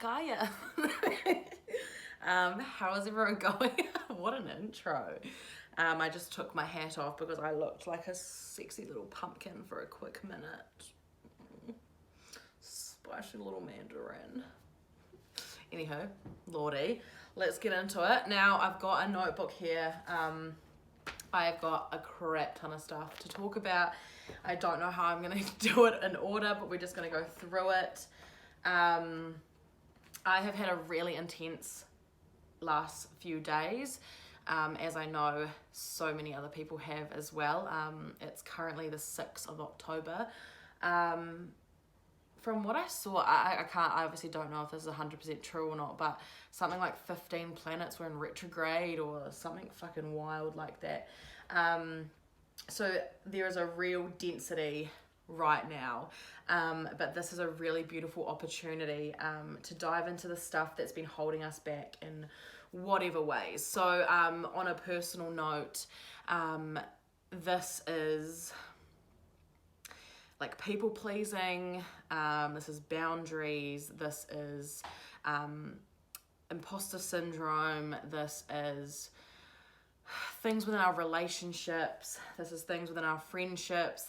fuck are ya? How is everyone going? What an intro. I just took my hat off because I looked like a sexy little pumpkin for a quick minute. Splashy little mandarin. Anyhow, lordy, let's get into it. Now, I've got a notebook here. I've got a crap ton of stuff to talk about. I don't know how I'm going to do it in order, but we're just going to go through it. I have had a really intense last few days, as I know so many other people have as well. It's currently the 6th of October. From what I saw, I obviously don't know if this is 100% true or not, but something like 15 planets were in retrograde or something fucking wild like that. So there is a real density right now, but this is a really beautiful opportunity to dive into the stuff that's been holding us back in whatever ways. So on a personal note, this is like people pleasing, this is boundaries, this is imposter syndrome, this is things within our relationships, this is things within our friendships,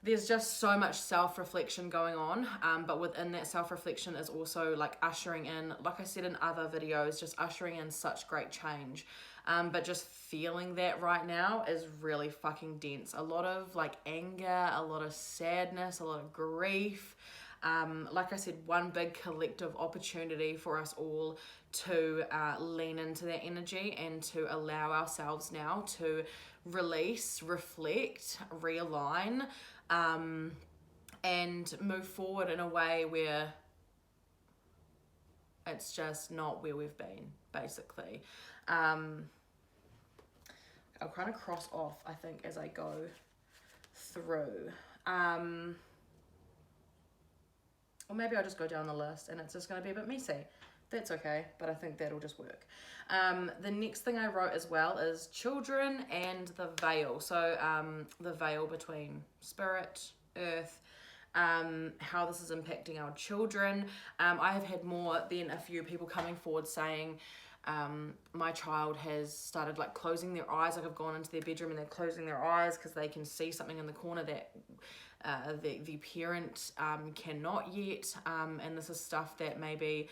there's just so much self-reflection going on, but within that self-reflection is also like ushering in, like I said in other videos, just ushering in such great change. But just feeling that right now is really fucking dense. A lot of like anger, a lot of sadness, a lot of grief. Like I said, one big collective opportunity for us all to lean into that energy and to allow ourselves now to release, reflect, realign, and move forward in a way where it's just not where we've been, basically. I'll kind of cross off, I think, as I go through. Or maybe I'll just go down the list and it's just going to be a bit messy. That's okay, but I think that'll just work. The next thing I wrote as well is children and the veil. So the veil between spirit, earth, how this is impacting our children. I have had more than a few people coming forward saying, my child has started like closing their eyes, like I've gone into their bedroom and they're closing their eyes because they can see something in the corner that the parent cannot yet, and this is stuff that maybe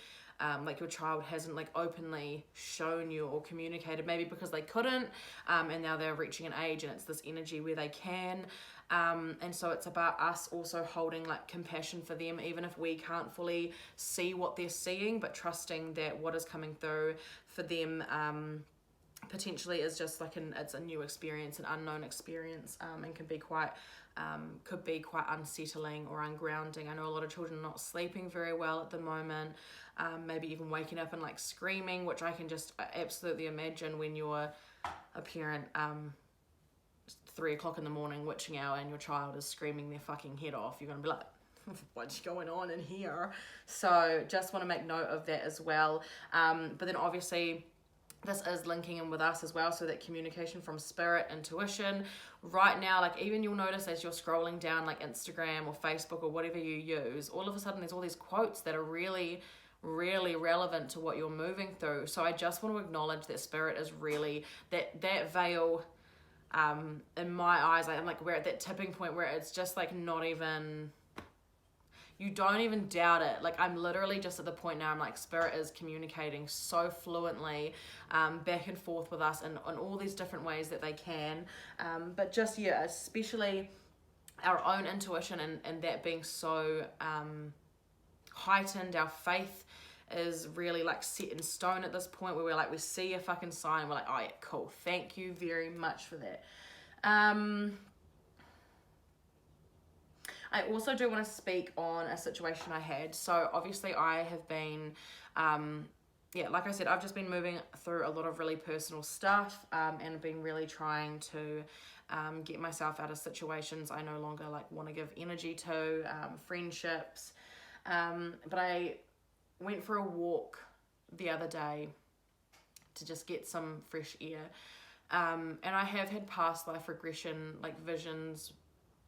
like your child hasn't like openly shown you or communicated, maybe because they couldn't, and now they're reaching an age and it's this energy where they can. And so it's about us also holding like compassion for them, even if we can't fully see what they're seeing, but trusting that what is coming through for them potentially is just like it's a new experience, an unknown experience, and could be quite unsettling or ungrounding. I know a lot of children are not sleeping very well at the moment, maybe even waking up and like screaming, which I can just absolutely imagine when you're a parent, 3 o'clock in the morning, witching hour, and your child is screaming their fucking head off. You're gonna be like, what's going on in here? So just want to make note of that as well. But then obviously this is linking in with us as well, so that communication from spirit, intuition. Right now, like even you'll notice as you're scrolling down like Instagram or Facebook or whatever you use, all of a sudden there's all these quotes that are really, really relevant to what you're moving through. So I just want to acknowledge that spirit is really, that veil, in my eyes, I'm like, we're at that tipping point where it's just like not even, you don't even doubt it. Like I'm literally just at the point now, I'm like, spirit is communicating so fluently, back and forth with us in all these different ways that they can. But just, yeah, especially our own intuition and that being so heightened, our faith is really like set in stone at this point where we're like, we see a fucking sign and we're like, oh yeah, cool, thank you very much for that. I also do want to speak on a situation I had. So obviously I have been, like I said, I've just been moving through a lot of really personal stuff, and been really trying to get myself out of situations I no longer like want to give energy to, friendships. But I went for a walk the other day to just get some fresh air. And I have had past life regression like visions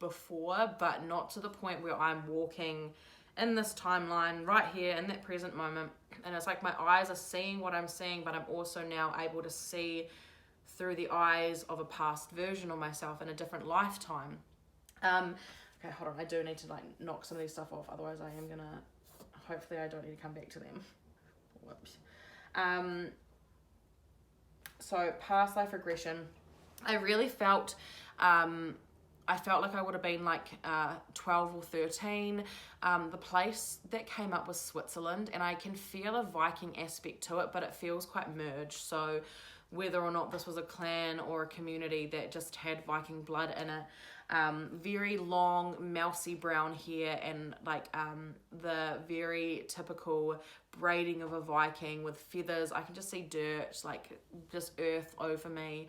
before, but not to the point where I'm walking in this timeline right here in that present moment. And it's like my eyes are seeing what I'm seeing, but I'm also now able to see through the eyes of a past version of myself in a different lifetime. Okay, hold on, I do need to like knock some of these stuff off, otherwise I am gonna, hopefully I don't need to come back to them. Whoops. So past life regression, I really felt I felt like I would have been like 12 or 13. The place that came up was Switzerland, and I can feel a Viking aspect to it, but it feels quite merged. So whether or not this was a clan or a community that just had Viking blood in it, very long, mousy brown hair, and like the very typical braiding of a Viking with feathers. I can just see dirt, like just earth over me,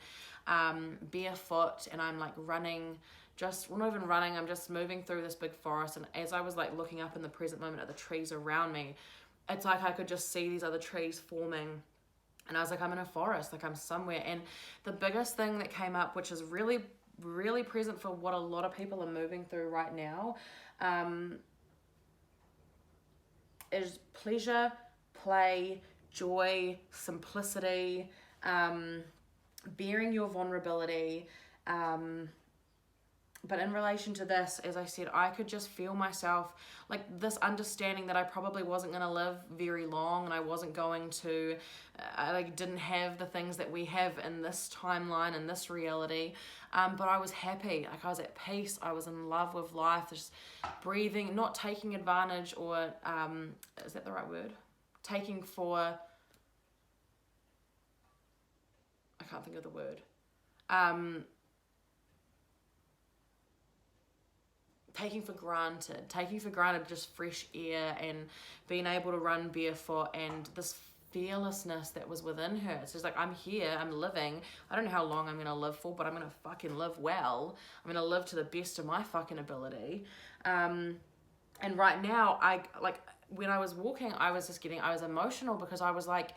barefoot, and I'm like running. Just not even running, I'm just moving through this big forest, and as I was like looking up in the present moment at the trees around me, it's like I could just see these other trees forming, and I was like, I'm in a forest, like I'm somewhere. And the biggest thing that came up, which is really, really present for what a lot of people are moving through right now, is pleasure, play, joy, simplicity, bearing your vulnerability, but in relation to this, as I said, I could just feel myself, like this understanding that I probably wasn't going to live very long, and I wasn't going to, I like didn't have the things that we have in this timeline, in this reality, but I was happy, like I was at peace, I was in love with life, just breathing, not taking advantage or, is that the right word? Taking for, I can't think of the word. Taking for granted just fresh air and being able to run barefoot, and this fearlessness that was within her. It's just like, I'm here, I'm living. I don't know how long I'm going to live for, but I'm going to fucking live well. I'm going to live to the best of my fucking ability. And right now, when I was walking, I was emotional, because I was like,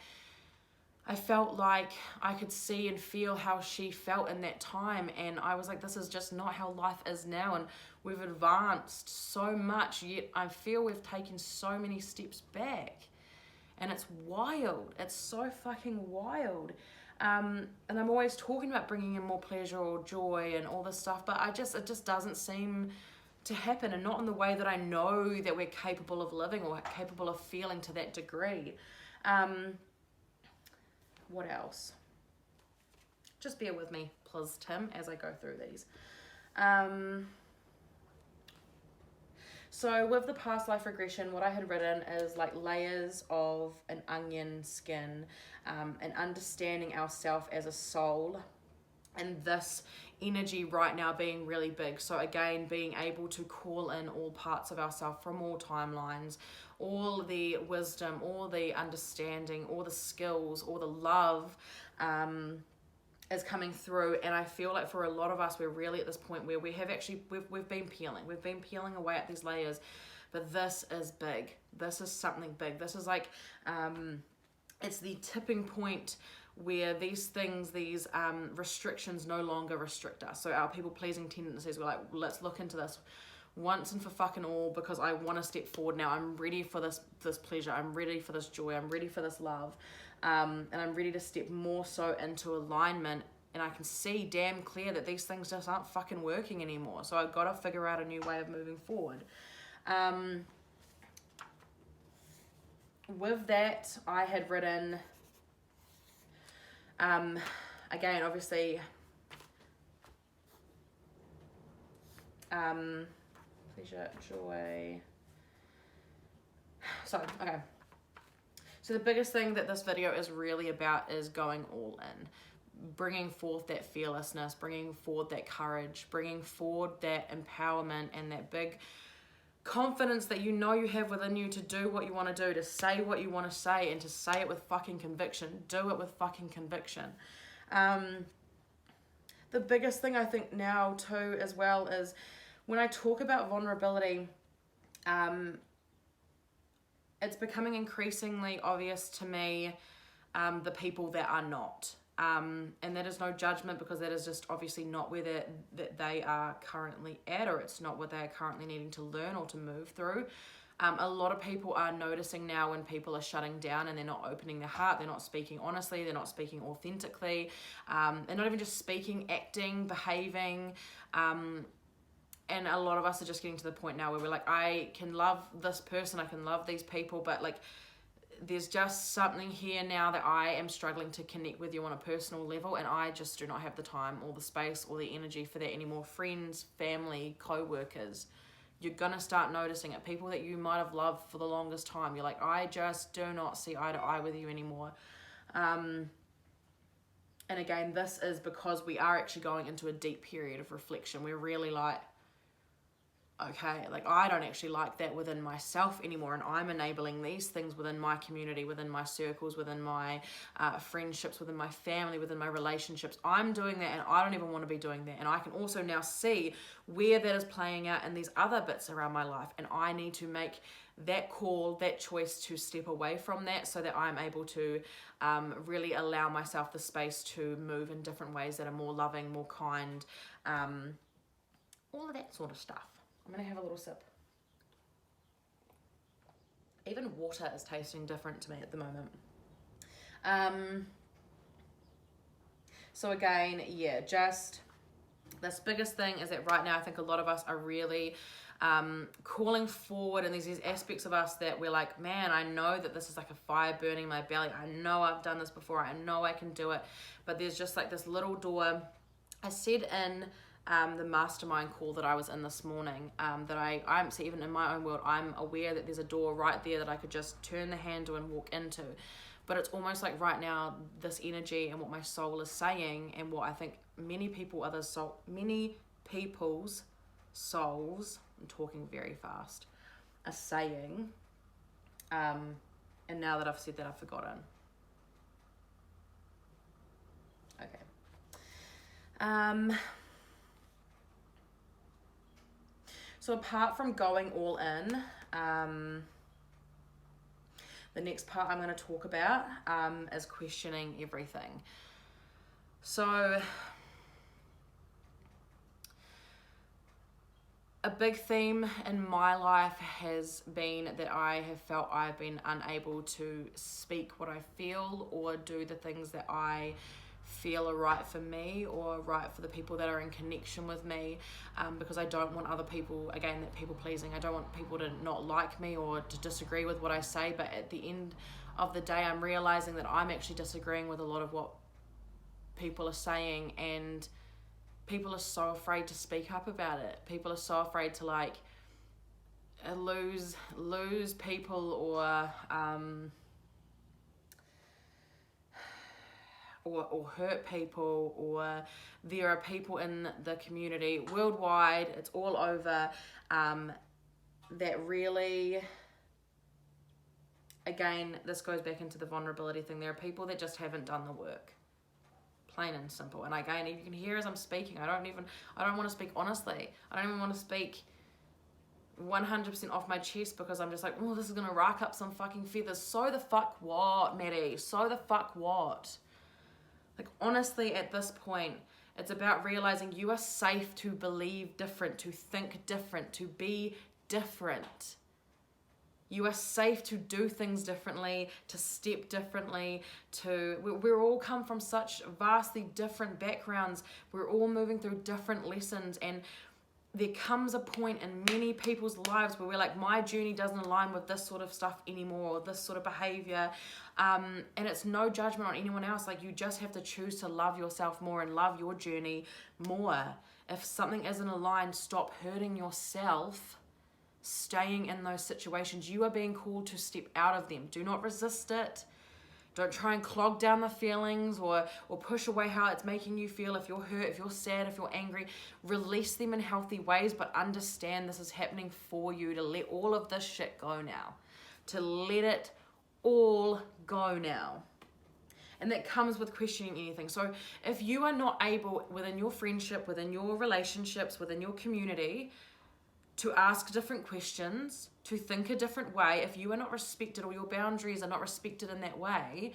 I felt like I could see and feel how she felt in that time, and I was like, this is just not how life is now, and we've advanced so much, yet I feel we've taken so many steps back, and it's wild. It's so fucking wild. And I'm always talking about bringing in more pleasure or joy and all this stuff, but it just doesn't seem to happen, and not in the way that I know that we're capable of living or capable of feeling to that degree. What else? Just bear with me, please, Tim, as I go through these. So with the past life regression, what I had written is like layers of an onion skin, and understanding ourselves as a soul, and this energy right now being really big. So again, being able to call in all parts of ourselves from all timelines, all the wisdom, all the understanding, all the skills, all the love is coming through. And I feel like for a lot of us, we're really at this point where we have actually, we've been peeling away at these layers, but this is big. This is something big. This is like, it's the tipping point where these things, these restrictions no longer restrict us. So our people-pleasing tendencies, we're like, let's look into this once and for fucking all, because I want to step forward now. I'm ready for this pleasure. I'm ready for this joy. I'm ready for this love. And I'm ready to step more so into alignment. And I can see damn clear that these things just aren't fucking working anymore. So I've got to figure out a new way of moving forward. With that, I had written... again, obviously, pleasure, joy. So, okay. So the biggest thing that this video is really about is going all in. Bringing forth that fearlessness, bringing forward that courage, bringing forward that empowerment and that big confidence that you know you have within you to do what you want to do, to say what you want to say, and to say it with fucking conviction. Do it with fucking conviction. The biggest thing I think now too as well is when I talk about vulnerability, it's becoming increasingly obvious to me the people that are not. And that is no judgment, because that is just obviously not where that they are currently at, or it's not what they are currently needing to learn or to move through. A lot of people are noticing now when people are shutting down and they're not opening their heart, they're not speaking honestly, they're not speaking authentically, they're not even just speaking, acting, behaving. And a lot of us are just getting to the point now where we're like, I can love this person, I can love these people, but like there's just something here now that I am struggling to connect with you on a personal level, and I just do not have the time or the space or the energy for that anymore. Friends, family, co-workers, you're gonna start noticing it. People that you might have loved for the longest time, you're like, I just do not see eye to eye with you anymore. And again, this is because we are actually going into a deep period of reflection. We're really like, okay, like I don't actually like that within myself anymore, and I'm enabling these things within my community, within my circles, within my friendships, within my family, within my relationships. I'm doing that, and I don't even want to be doing that. And I can also now see where that is playing out in these other bits around my life, and I need to make that call, that choice to step away from that, so that I'm able to really allow myself the space to move in different ways that are more loving, more kind, all of that sort of stuff. I'm going to have a little sip. Even water is tasting different to me at the moment. So again, yeah, just this biggest thing is that right now I think a lot of us are really calling forward, and there's these aspects of us that we're like, man, I know that this is like a fire burning in my belly. I know I've done this before. I know I can do it. But there's just like this little door. I said in the mastermind call that I was in this morning, that I'm so even in my own world, I'm aware that there's a door right there that I could just turn the handle and walk into. But it's almost like right now, this energy and what my soul is saying, and what I think many people's souls, I'm talking very fast, are saying, and now that I've said that, I've forgotten. Okay. So apart from going all in, the next part I'm going to talk about is questioning everything. So a big theme in my life has been that I have felt I've been unable to speak what I feel or do the things that I feel are right for me or right for the people that are in connection with me, because I don't want other people, again, that people pleasing, I don't want people to not like me or to disagree with what I say. But at the end of the day, I'm realizing that I'm actually disagreeing with a lot of what people are saying, and people are so afraid to speak up about it. People are so afraid to like lose people or hurt people, or there are people in the community worldwide, it's all over, that really, again, this goes back into the vulnerability thing. There are people that just haven't done the work, plain and simple. And again, you can hear as I'm speaking, I don't want to speak honestly. I don't even want to speak 100% off my chest, because I'm just like, oh, this is going to rack up some fucking feathers. So the fuck what, Maddie? So the fuck what? Like, honestly, at this point, it's about realizing you are safe to believe different, to think different, to be different. You are safe to do things differently, to step differently, we're all come from such vastly different backgrounds. We're all moving through different lessons, and there comes a point in many people's lives where we're like, my journey doesn't align with this sort of stuff anymore, or this sort of behavior. And it's no judgment on anyone else. Like, you just have to choose to love yourself more and love your journey more. If something isn't aligned, stop hurting yourself, staying in those situations. You are being called to step out of them. Do not resist it. Don't try and clog down the feelings or push away how it's making you feel. If you're hurt, if you're sad, if you're angry, release them in healthy ways, but understand this is happening for you, to let all of this shit go now. To let it all go now. And that comes with questioning anything. So if you are not able, within your friendship, within your relationships, within your community, to ask different questions, to think a different way, if you are not respected or your boundaries are not respected in that way,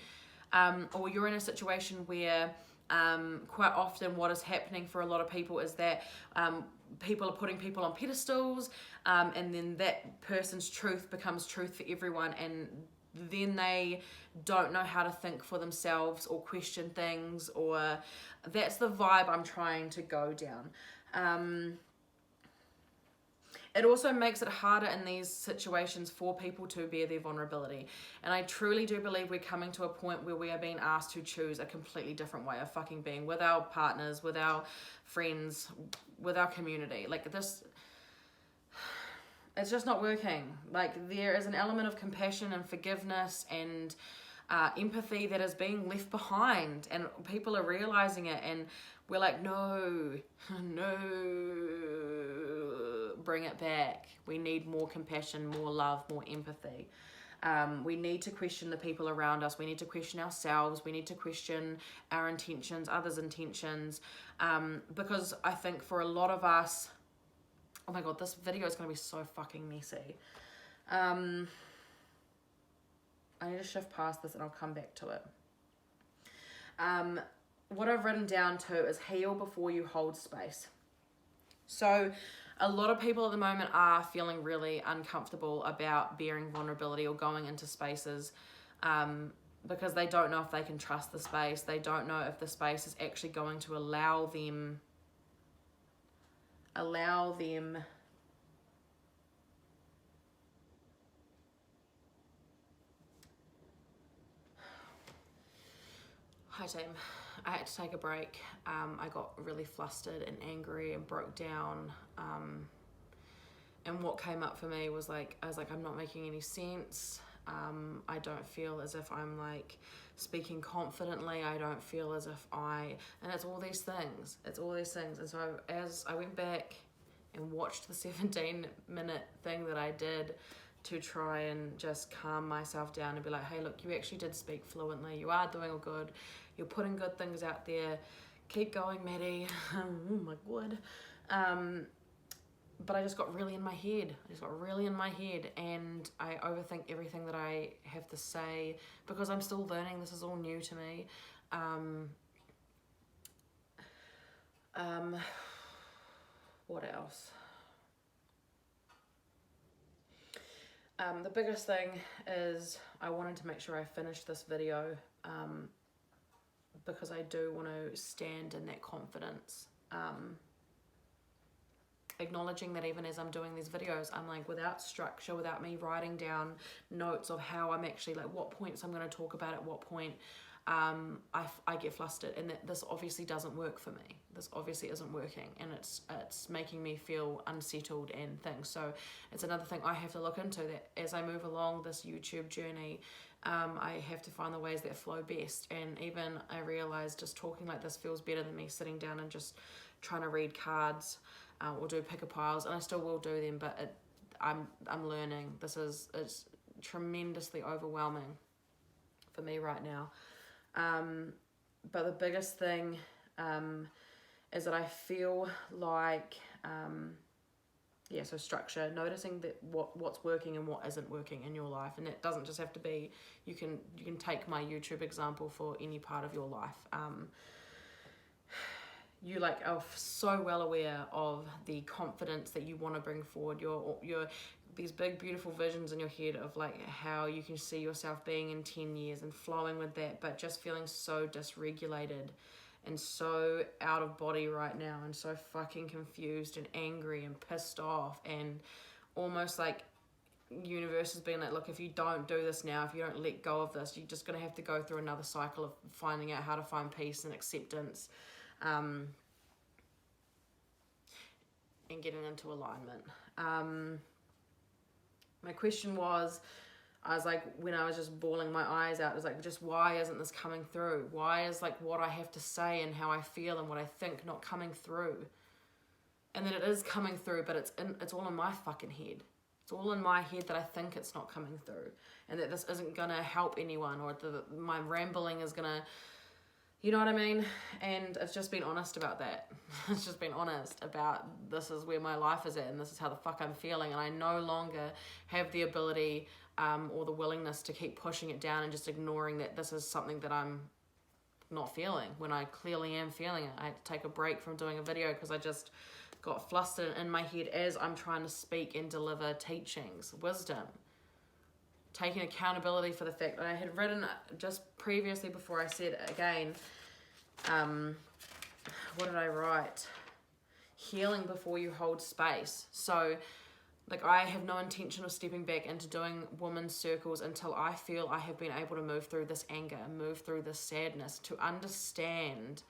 or you're in a situation where Quite often what is happening for a lot of people is that people are putting people on pedestals, and then that person's truth becomes truth for everyone, and then they don't know how to think for themselves or question things, or that's the vibe I'm trying to go down. It also makes it harder in these situations for people to bear their vulnerability. And I truly do believe we're coming to a point where we are being asked to choose a completely different way of fucking being with our partners, with our friends, with our community. Like this, it's just not working. Like there is an element of compassion and forgiveness and empathy that is being left behind, and people are realizing it, and we're like, no, bring it back. We need more compassion, more love, more empathy. We need to question the people around us. We need to question ourselves. We need to question our intentions, others' intentions, because I think for a lot of us, oh my god, this video is going to be so fucking messy. I need to shift past this and I'll come back to it. What I've written down too is heal before you hold space. So a lot of people at the moment are feeling really uncomfortable about bearing vulnerability or going into spaces because they don't know if they can trust the space. They don't know if the space is actually going to allow them Hi team, I had to take a break. I got really flustered and angry and broke down, and what came up for me was like, I was like, I'm not making any sense. I don't feel as if I'm like speaking confidently. I don't feel as if and it's all these things. And so as I went back and watched the 17-minute thing that I did to try and just calm myself down and be like, hey, look, you actually did speak fluently. You are doing all good. You're putting good things out there. Keep going, Maddie. Oh my god. But I just got really in my head. And I overthink everything that I have to say because I'm still learning. This is all new to me. What else? The biggest thing is I wanted to make sure I finished this video because I do want to stand in that confidence. Acknowledging that even as I'm doing these videos, I'm like, without structure, without me writing down notes of how I'm actually, like what points I'm going to talk about at what point, I get flustered, and that this obviously doesn't work for me. This obviously isn't working, and it's making me feel unsettled and things. So it's another thing I have to look into, that as I move along this YouTube journey, I have to find the ways that flow best. And even I realized just talking like this feels better than me sitting down and just trying to read cards or do picker piles, and I still will do them, but I'm learning. It's tremendously overwhelming for me right now. But the biggest thing is that I feel like so structure, noticing that what's working and what isn't working in your life, and it doesn't just have to be, you can take my YouTube example for any part of your life. You are so well aware of the confidence that you want to bring forward, your these big beautiful visions in your head of like how you can see yourself being in 10 years and flowing with that, but just feeling so dysregulated and so out of body right now, and so fucking confused and angry and pissed off, and almost like universe has been like, look, if you don't do this now, if you don't let go of this, you're just going to have to go through another cycle of finding out how to find peace and acceptance, and getting into alignment. My question was, I was like, when I was just bawling my eyes out, I was like, just why isn't this coming through? Why is like what I have to say and how I feel and what I think not coming through? And then it is coming through, but it's all in my fucking head. It's all in my head that I think it's not coming through, and that this isn't gonna help anyone, or my rambling is gonna, you know what I mean? And it's just been honest about that. It's just been honest about, this is where my life is at, and this is how the fuck I'm feeling, and I no longer have the ability or the willingness to keep pushing it down and just ignoring that this is something that I'm not feeling, when I clearly am feeling it. I had to take a break from doing a video because I just got flustered in my head as I'm trying to speak and deliver teachings, wisdom. Taking accountability for the fact that I had written just previously before I said it again, what did I write? Healing before you hold space. So, like, I have no intention of stepping back into doing women's circles until I feel I have been able to move through this anger, move through this sadness, to understand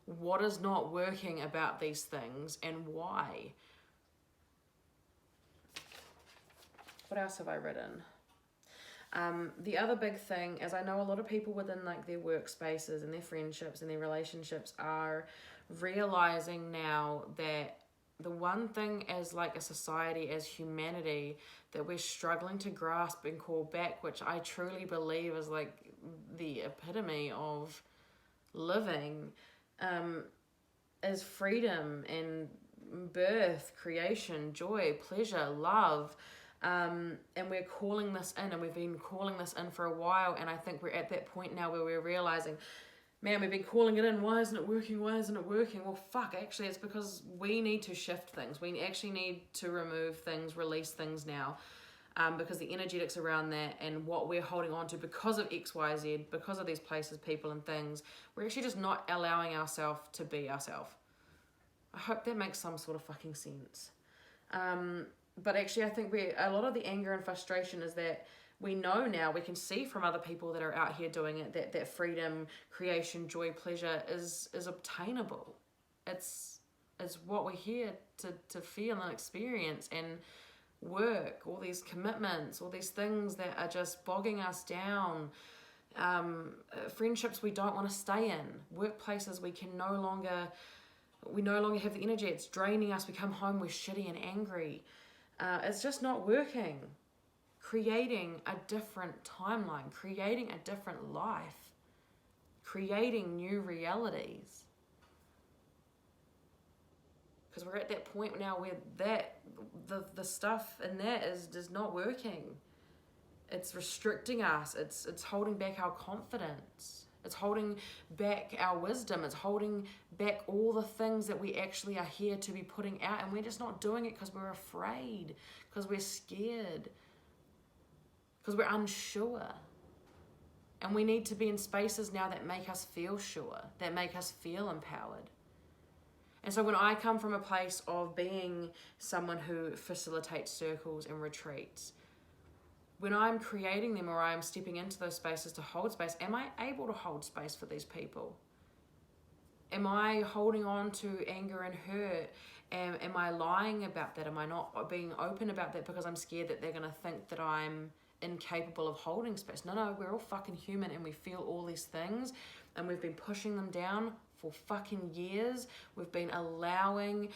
what is not working about these things and why. What else have I written? The other big thing is, I know a lot of people within like their workspaces and their friendships and their relationships are realizing now that the one thing as like a society, as humanity, that we're struggling to grasp and call back, which I truly believe is like the epitome of living, is freedom and birth, creation, joy, pleasure, love. And we're calling this in, and we've been calling this in for a while, and I think we're at that point now where we're realizing, man, we've been calling it in, why isn't it working, well fuck, actually it's because we need to shift things, we actually need to remove things, release things now, because the energetics around that and what we're holding on to because of XYZ, because of these places, people and things, we're actually just not allowing ourselves to be ourselves. I hope that makes some sort of fucking sense. But actually, I think a lot of the anger and frustration is that we know now, we can see from other people that are out here doing it, that freedom, creation, joy, pleasure is obtainable. It's what we're here to feel and experience and work, all these commitments, all these things that are just bogging us down, friendships we don't want to stay in, workplaces we no longer have the energy, it's draining us, we come home, we're shitty and angry. It's just not working. Creating a different timeline, creating a different life, creating new realities. Because we're at that point now where the stuff in that is not working. It's restricting us. It's holding back our confidence. It's holding back our wisdom. It's holding back all the things that we actually are here to be putting out, and we're just not doing it because we're afraid, because we're scared, because we're unsure. And we need to be in spaces now that make us feel sure, that make us feel empowered. And so when I come from a place of being someone who facilitates circles and retreats, when I'm creating them or I'm stepping into those spaces to hold space, am I able to hold space for these people? Am I holding on to anger and hurt? Am I lying about that? Am I not being open about that because I'm scared that they're going to think that I'm incapable of holding space? No, we're all fucking human and we feel all these things, and we've been pushing them down for fucking years. We've been allowing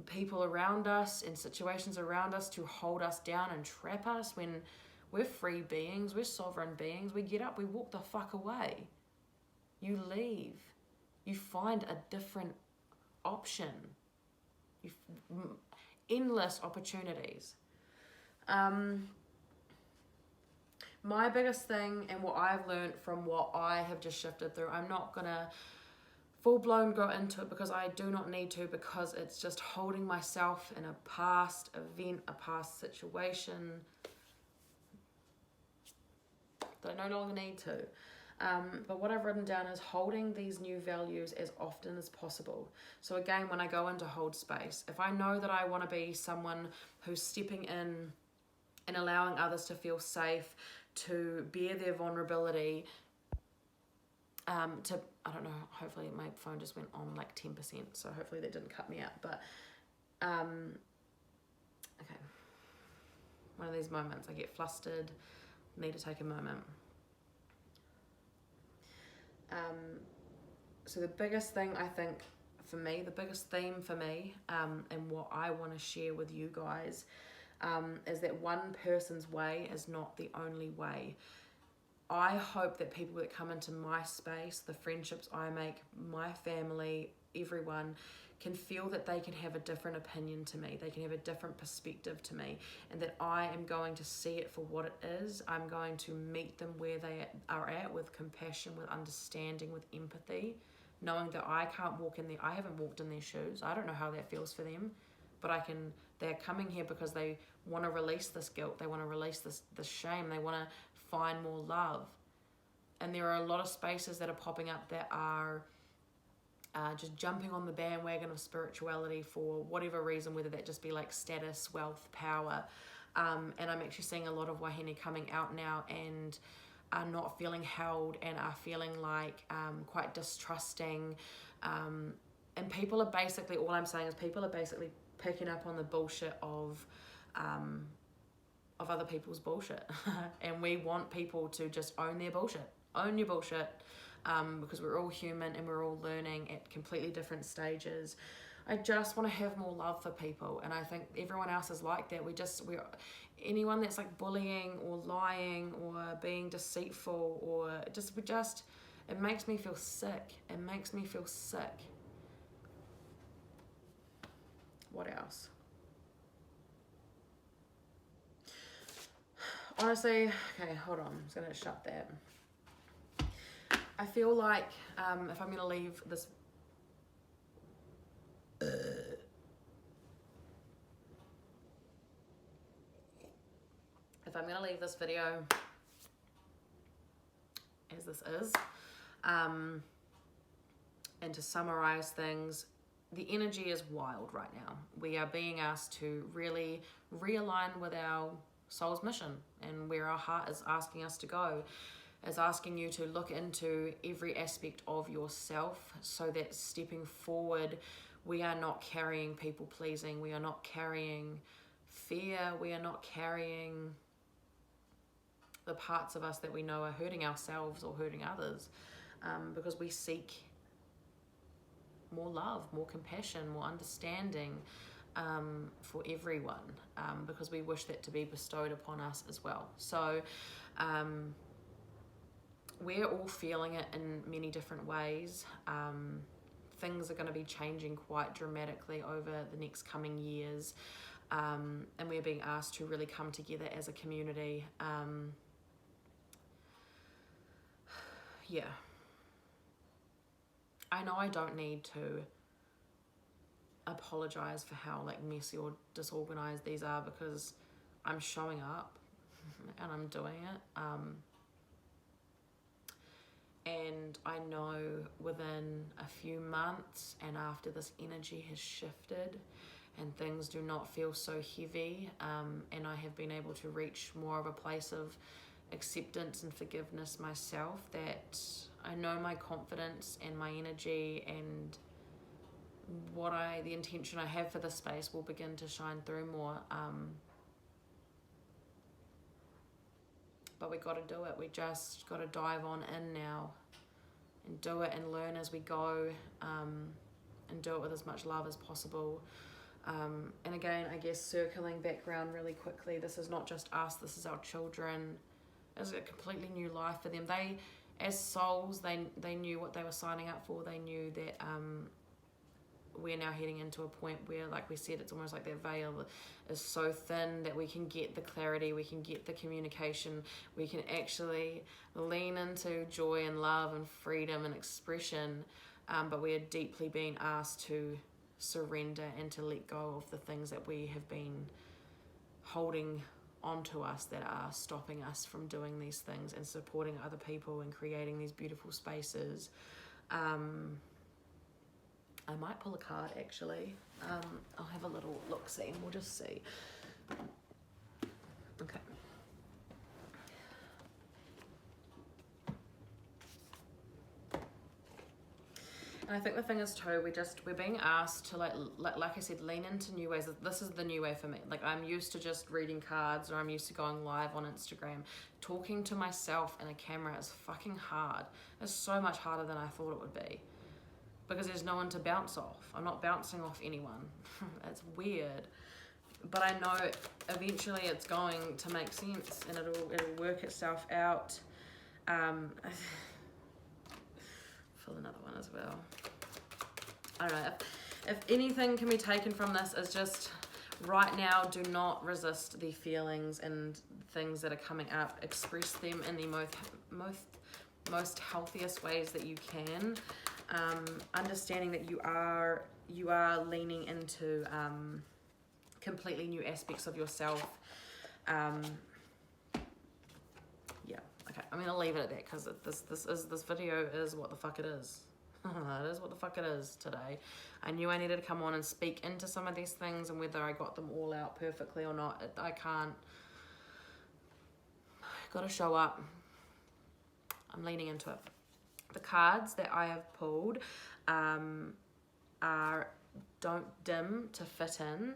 people around us and situations around us to hold us down and trap us when we're free beings, we're sovereign beings. We get up, we walk the fuck away. You leave. You find a different option. Endless opportunities. My biggest thing and what I've learned from what I have just shifted through, I'm not going to full-blown go into it because I do not need to, because it's just holding myself in a past event, a past situation that I no longer need to. But what I've written down is holding these new values as often as possible. So again, when I go into hold space, if I know that I want to be someone who's stepping in and allowing others to feel safe, to bear their vulnerability, I don't know, hopefully my phone just went on like 10%, so hopefully that didn't cut me out, but okay, one of these moments, I get flustered, need to take a moment. So the biggest thing I think for me, the biggest theme for me, and what I want to share with you guys, is that one person's way is not the only way. I hope that people that come into my space, the friendships I make, my family, everyone, can feel that they can have a different opinion to me, they can have a different perspective to me, and that I am going to see it for what it is. I'm going to meet them where they are at, with compassion, with understanding, with empathy, knowing that I can't walk in I haven't walked in their shoes. I don't know how that feels for them, but they're coming here because they want to release this guilt, they want to release this shame, they want to find more love. And there are a lot of spaces that are popping up that are just jumping on the bandwagon of spirituality for whatever reason, whether that just be like status, wealth, power. And I'm actually seeing a lot of wahine coming out now and are not feeling held, and are feeling like quite distrusting. And people are basically, all I'm saying is people are basically picking up on the bullshit of other people's bullshit. And we want people to just own their bullshit. Own your bullshit. Because we're all human and we're all learning at completely different stages. I just want to have more love for people, and I think everyone else is like that. We're anyone that's like bullying or lying or being deceitful or it makes me feel sick. It makes me feel sick. What else? Honestly, okay, hold on. I'm just gonna shut that. I feel like if I'm going to leave this... If I'm going to leave this video as this is, and to summarize things, the energy is wild right now. We are being asked to really realign with our soul's mission and where our heart is asking us to go. Is asking you to look into every aspect of yourself, so that stepping forward, we are not carrying people pleasing, we are not carrying fear, we are not carrying the parts of us that we know are hurting ourselves or hurting others, because we seek more love, more compassion, more understanding for everyone, because we wish that to be bestowed upon us as well. So we're all feeling it in many different ways. Things are going to be changing quite dramatically over the next coming years, and we're being asked to really come together as a community. Yeah. I know I don't need to apologize for how like messy or disorganized these are, because I'm showing up and I'm doing it. And I know within a few months, and after this energy has shifted and things do not feel so heavy, and I have been able to reach more of a place of acceptance and forgiveness myself, that I know my confidence and my energy and the intention I have for this space will begin to shine through more. But we got to do it. We just got to dive on in now and do it and learn as we go, and do it with as much love as possible. And again, I guess circling background really quickly, this is not just us, this is our children. It's a completely new life for them. They, as souls, they knew what they were signing up for. They knew that we're now heading into a point where, like we said, it's almost like that veil is so thin that we can get the clarity, we can get the communication, we can actually lean into joy and love and freedom and expression, but we are deeply being asked to surrender and to let go of the things that we have been holding onto us, that are stopping us from doing these things and supporting other people and creating these beautiful spaces. I might pull a card actually. I'll have a little look-see and we'll just see. Okay. And I think the thing is too, we're being asked to like I said, lean into new ways. This is the new way for me. Like, I'm used to just reading cards, or I'm used to going live on Instagram. Talking to myself in a camera is fucking hard. It's so much harder than I thought it would be, because there's no one to bounce off. I'm not bouncing off anyone. It's weird. But I know eventually it's going to make sense and it'll work itself out. Fill another one as well. I don't know. if anything can be taken from this is just right now, do not resist the feelings and things that are coming up. Express them in the most healthiest ways that you can. Understanding that you are leaning into completely new aspects of yourself. Yeah, okay, I'm gonna leave it at that because this video is what the fuck it is. It is what the fuck it is today. I knew I needed to come on and speak into some of these things, and whether I got them all out perfectly or not, I can't. Gotta show up. I'm leaning into it. The cards that I have pulled are Don't Dim to Fit In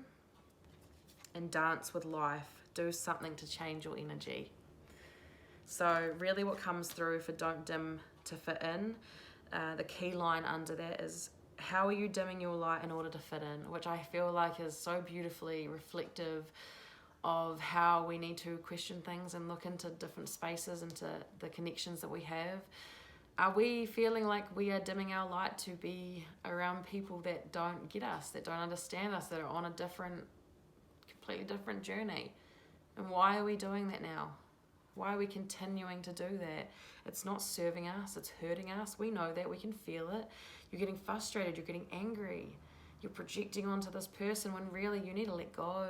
and Dance with Life. Do something to change your energy. So really what comes through for Don't Dim to Fit In, the key line under that is, how are you dimming your light in order to fit in? Which I feel like is so beautifully reflective of how we need to question things and look into different spaces, into the connections that we have. Are we feeling like we are dimming our light to be around people that don't get us, that don't understand us, that are on a completely different journey? And why are we doing that now? Why are we continuing to do that? It's not serving us, it's hurting us. We know that, we can feel it. You're getting frustrated, you're getting angry. You're projecting onto this person when really you need to let go.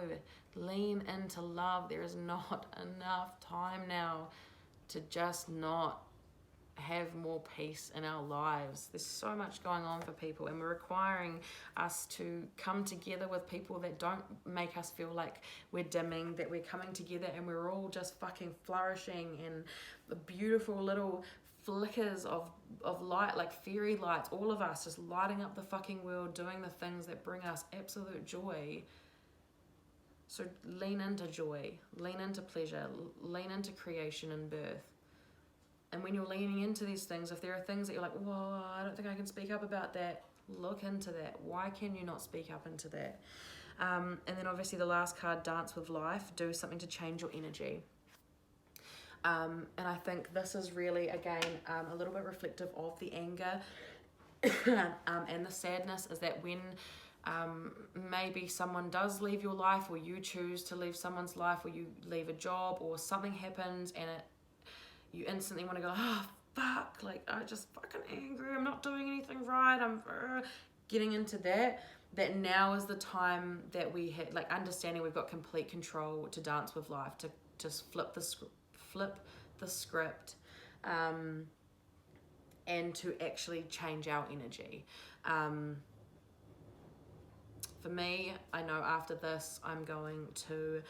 Lean into love. There is not enough time now to just not have more peace in our lives. There's so much going on for people, and we're requiring us to come together with people that don't make us feel like we're dimming, that we're coming together and we're all just fucking flourishing, and the beautiful little flickers of light, like fairy lights, all of us just lighting up the fucking world, doing the things that bring us absolute joy. So lean into joy, lean into pleasure, lean into creation and birth. And when you're leaning into these things, if there are things that you're like, whoa, I don't think I can speak up about that, look into that. Why can you not speak up into that? And then obviously the last card, Dance with Life. Do something to change your energy. And I think this is really, again, a little bit reflective of the anger and the sadness, is that when maybe someone does leave your life, or you choose to leave someone's life, or you leave a job, or something happens and you instantly want to go, oh, fuck, like, I'm just fucking angry, I'm not doing anything right, I'm getting into that now is the time that we had, like, understanding we've got complete control to dance with life, to just flip the script, and to actually change our energy. For me, I know after this, I'm going to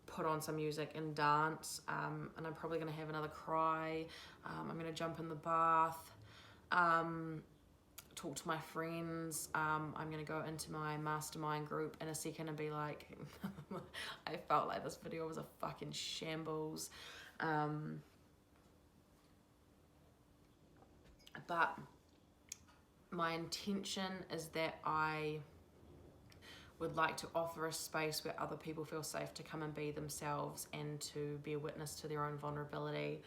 put on some music and dance, and I'm probably going to have another cry. I'm going to jump in the bath, talk to my friends. I'm going to go into my mastermind group in a second and be like, I felt like this video was a fucking shambles. But my intention is that I would like to offer a space where other people feel safe to come and be themselves, and to be a witness to their own vulnerability,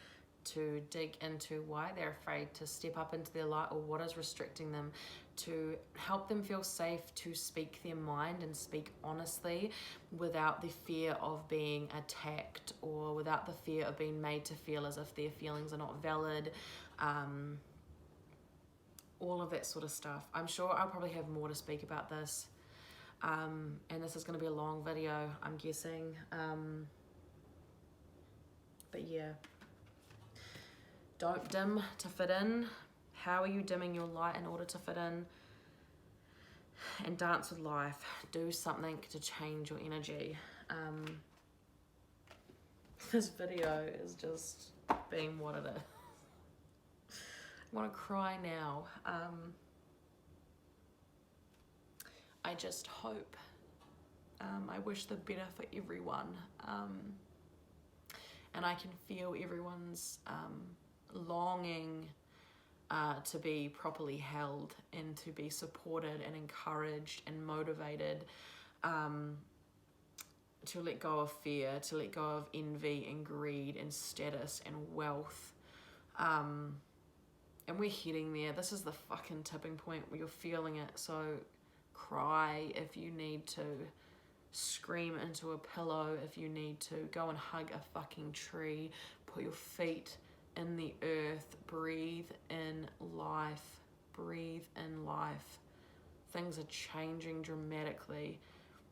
to dig into why they're afraid to step up into their light, or what is restricting them, to help them feel safe to speak their mind and speak honestly without the fear of being attacked, or without the fear of being made to feel as if their feelings are not valid. All of that sort of stuff. I'm sure I'll probably have more to speak about this. And this is going to be a long video, I'm guessing. But yeah. Don't dim to fit in. How are you dimming your light in order to fit in? And dance with life. Do something to change your energy. This video is just being what it is. I want to cry now. I just hope, I wish the better for everyone, and I can feel everyone's longing to be properly held, and to be supported and encouraged and motivated, to let go of fear, to let go of envy and greed and status and wealth. And we're heading there. This is the fucking tipping point where you're feeling it. So cry, if you need to scream into a pillow, if you need to go and hug a fucking tree, put your feet in the earth, breathe in life, breathe in life. Things are changing dramatically,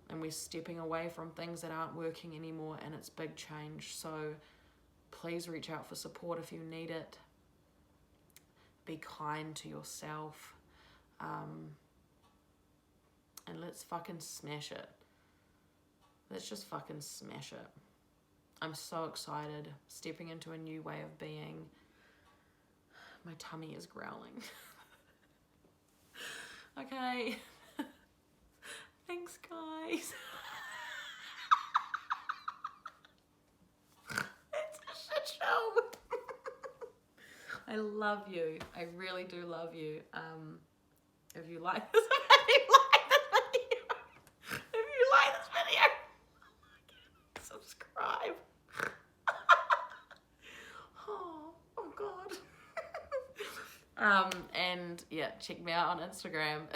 and we're stepping away from things that aren't working anymore, and it's big change. So please reach out for support if you need it. Be kind to yourself, and let's fucking smash it. Let's just fucking smash it. I'm so excited, stepping into a new way of being. My tummy is growling. Okay. Thanks, guys. It's a shit show. I love you. I really do love you. If you like this, subscribe. Oh God. And yeah, check me out on Instagram.